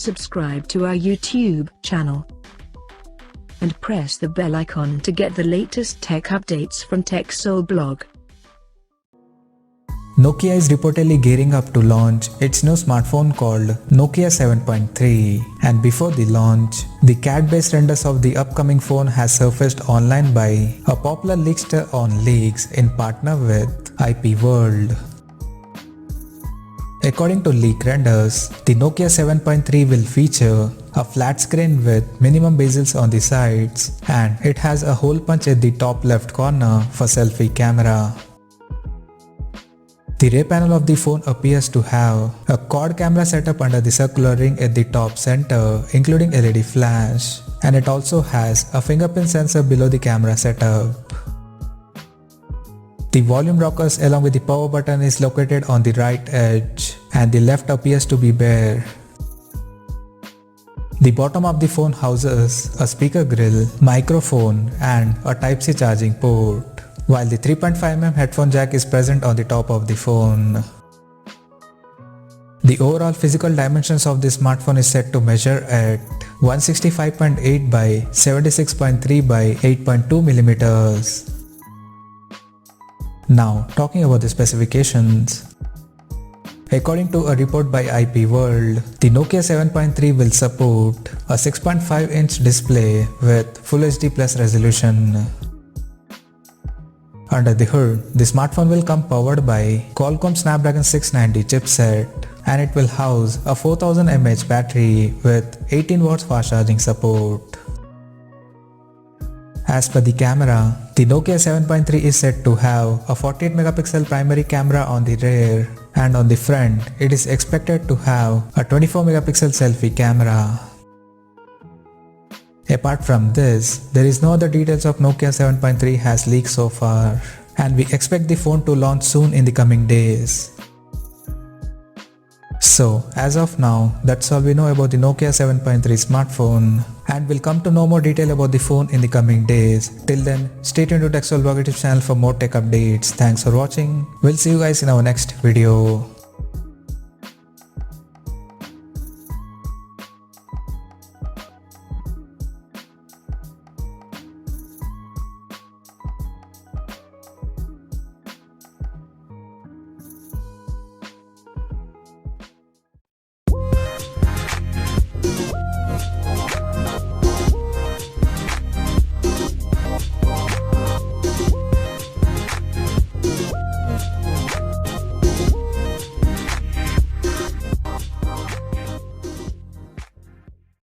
subscribe to our YouTube channel and press the bell icon to get the latest tech updates from TechSole Blog. Nokia is reportedly gearing up to launch its new smartphone called Nokia 7.3, and before the launch, the CAD-based renders of the upcoming phone has surfaced online by a popular leakster on Leaks in partner with IP World. According to leak renders, the Nokia 7.3 will feature a flat screen with minimum bezels on the sides, and it has a hole punch at the top left corner for selfie camera. The rear panel of the phone appears to have a quad camera setup under the circular ring at the top center, including LED flash, and it also has a fingerprint sensor below the camera setup. The volume rockers along with the power button is located on the right edge, and the left appears to be bare. The bottom of the phone houses a speaker grill, microphone, and a Type-C charging port, while the 3.5mm headphone jack is present on the top of the phone. The overall physical dimensions of the smartphone is set to measure at 165.8 by 76.3 by 8.2mm. Now, talking about the specifications. According to a report by IP World, the Nokia 7.3 will support a 6.5-inch display with Full HD Plus resolution. Under the hood, the smartphone will come powered by Qualcomm Snapdragon 690 chipset, and it will house a 4000 mAh battery with 18 watts fast charging support. As per the camera, the Nokia 7.3 is said to have a 48 megapixel primary camera on the rear, and on the front, it is expected to have a 24 megapixel selfie camera. Apart from this, there is no other details of Nokia 7.3 has leaked so far, and we expect the phone to launch soon in the coming days. So, as of now, that's all we know about the Nokia 7.3 smartphone, and we'll come to know more detail about the phone in the coming days. Till then, stay tuned to TechSole Blog YouTube channel for more tech updates. Thanks for watching. We'll see you guys in our next video.